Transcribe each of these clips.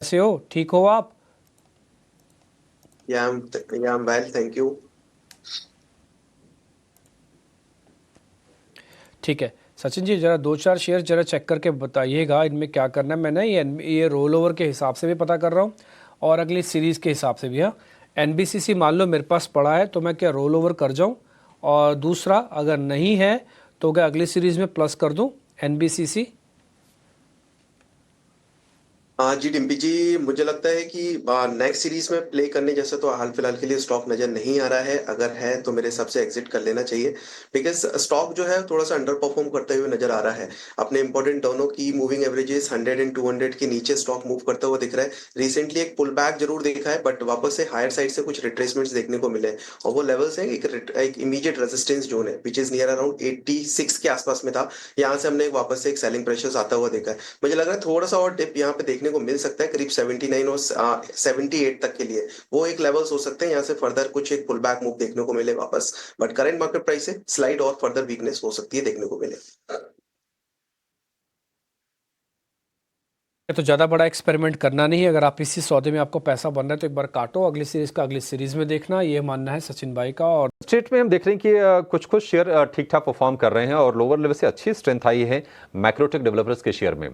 कैसे हो? ठीक हो आप? Yeah, I'm well, thank you. ठीक है। सचिन जी, ज़रा दो चार शेयर ज़रा चेक करके बताइएगा इनमें क्या करना है। मैंने ये रोल ओवर के हिसाब से भी पता कर रहा हूँ और अगली सीरीज़ के हिसाब से भी। हाँ, एनबीसीसी मान लो मेरे पास पड़ा है तो मैं क्या रोल ओवर कर जाऊँ? और दूसरा, अगर नहीं है तो क्या अगली सीरीज़ में प्लस कर दूँ एनबीसीसी? हाँ जी डिम्पी जी, मुझे लगता है कि नेक्स्ट सीरीज में प्ले करने जैसा तो हाल फिलहाल के लिए स्टॉक नजर नहीं आ रहा है। अगर है तो मेरे हिसाब से एग्जिट कर लेना चाहिए, बिकॉज स्टॉक जो है थोड़ा सा अंडर परफॉर्म करते हुए नजर आ रहा है। अपने इंपॉर्टेंट दोनों की मूविंग एवरेजेस 100 एंड 200 के नीचे स्टॉक मूव करता हुआ दिख रहा है। रिसेंटली एक पुल बैक जरूर देखा है, बट वापस से हायर साइड से कुछ रिट्रेसमेंट्स देखने को मिले हैं। और वो लेवल्स है एक इमीडिएट रेजिस्टेंस जोन है विच इज नियर अराउंड 86 के आसपास में था। यहाँ से हमने वापस से एक सेलिंग प्रेशर आता हुआ देखा है। मुझे लग रहा है थोड़ा सा और डिप यहाँ पे देखने को मिल सकता है, करीब 79 और 78 तक के लिए। वो एक लेवल्स हो सकते हैं, यहाँ से फर्दर कुछ एक पुल बैक मूव देखने को मिले वापस। बट करंट मार्केट प्राइस से स्लाइड और फर्दर वीकनेस हो सकती है देखने को मिले। तो ज़्यादा बड़ा एक्सपेरिमेंट करना नहीं है। अगर आप इसी सौदे में आपको पैसा बन रहा है तो एक बार काटो, अगली सीरीज़ का अगली सीरीज़ में देखना, ये मानना है सचिन भाई का। और स्टेट में हम देख रहे हैं कि कुछ कुछ शेयर ठीक ठाक परफॉर्म कर रहे हैं और लोअर लेवल से अच्छी स्ट्रेंथ आई है मैक्रोटेक डेवलपर्स के शेयर में।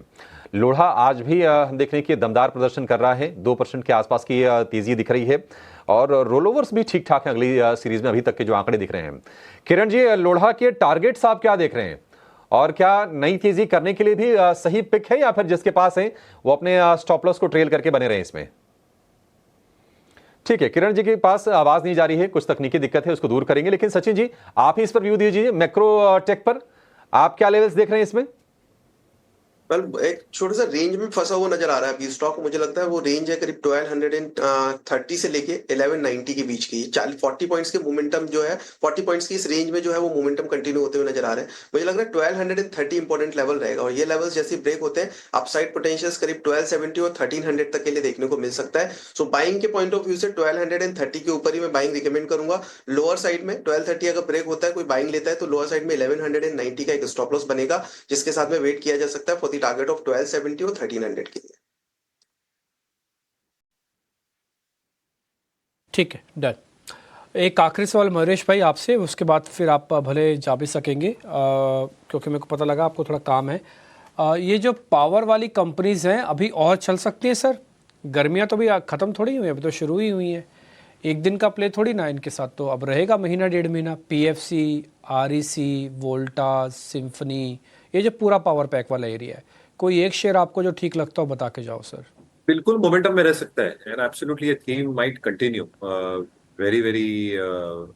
लोढ़ा आज भी हम देख रहे हैं कि दमदार प्रदर्शन कर रहा है, 2% के आसपास की तेजी दिख रही है और रोल ओवर्स भी ठीक ठाक हैं अगली सीरीज में, अभी तक के जो आंकड़े दिख रहे हैं। किरण जी, लोढ़ा के टारगेट्स आप क्या देख रहे हैं और क्या नई तेजी करने के लिए भी सही पिक है या फिर जिसके पास है वो अपने स्टॉप लॉस को ट्रेल करके बने रहे इसमें? ठीक है, किरण जी के पास आवाज नहीं जा रही है, कुछ तकनीकी दिक्कत है, उसको दूर करेंगे। लेकिन सचिन जी, आप ही इस पर व्यू दीजिए, मैक्रो टेक पर आप क्या लेवल्स देख रहे हैं इसमें? वेल, एक छोटा सा रेंज में फंसा हुआ नजर आ रहा है अभी स्टॉक। मुझे लगता है वो रेंज है करीब 1230 से लेके 1190 के बीच की। 40 पॉइंट्स के मोमेंटम जो है, 40 पॉइंट्स की इस रेंज में जो है वो मोमेंटम कंटिन्यू होते हुए नजर आ रहे हैं। मुझे लग रहा है 1230 इंपॉर्टेंट लेवल रहेगा, और ये लेवल्स जैसे ब्रेक होते हैं अपसाइड पोटेंशियल करीब 1270 और 1300 तक के लिए देखने को मिल सकता है। सो बाइंग के पॉइंट ऑफ व्यू से 1230 के ऊपर ही मैं बाइंग रिकमेंड करूंगा। लोअर साइड में 1230 अगर ब्रेक होता है, कोई बाइंग लेता है, तो लोअर साइड में 1190 का एक स्टॉप लॉस बनेगा, जिसके साथ में वेट किया जा सकता है फॉर द टारगेट ऑफ 1270 और 1300 के लिए। ठीक है, डन। एक आखिरी सवाल महेश भाई आपसे, उसके बाद फिर आप भले जा भी सकेंगे, क्योंकि मेरे को पता लगा आपको थोड़ा काम है। ये जो पावर वाली कंपनीज हैं अभी और चल सकती हैं सर? गर्मियां तो अभी ख़त्म थोड़ी हुई हैं, अभी तो शुरू ही हुई हैं। एक दिन का प्ले थोड़ी ना इनके साथ, तो अब रहेगा महीना डेढ़ महीना। पीएफसी, आरईसी, वोल्टास, सिम्फनी, ये जो पूरा पावर पैक वाला एरिया है, कोई एक शेयर आपको जो ठीक लगता हो बता के जाओ सर। बिल्कुल मोमेंटम में रह सकता है and absolutely theme might continue very very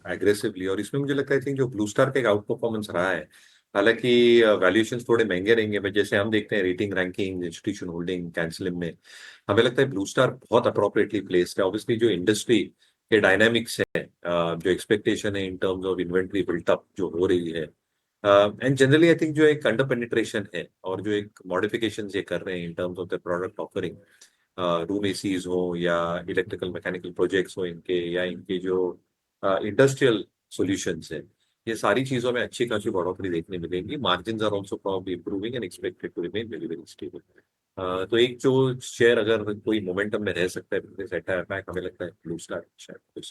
aggressively. और इसमें मुझे लगता है थिंक जो ब्लू स्टार का एक आउट परफॉर्मेंस रहा है। हालांकि वैल्यूएशंस थोड़े महंगे रहेंगे, बट जैसे हम देखते हैं रेटिंग रैंकिंग इंस्टीट्यूशन होल्डिंग कैंसिलिम में, हमें लगता है ब्लू स्टार बहुत अप्रोप्रिएटली प्लेस्ड है। ऑब्वियसली जो इंडस्ट्री के डायनामिक्स है, जो एक्सपेक्टेशन है in terms of inventory built up जो हो रही है, एंड जनरली आई थिंक जो एक अंडर पेनिट्रेशन है और जो एक मॉडिफिकेशन ये कर रहे हैं in terms of the product offering, room ACs हो या इलेक्ट्रिकल मैकेनिकल प्रोजेक्ट्स हो इनके, या इनके जो इंडस्ट्रियल सॉल्यूशंस है, ये सारी चीजों में अच्छी खासी बढ़ोतरी देखने मिलेगी। Margin are also probably improving and expected to remain very very stable. तो एक जो शेयर अगर कोई मोमेंटम में रह सकता है, हमें लगता है ब्लू स्टार शायद।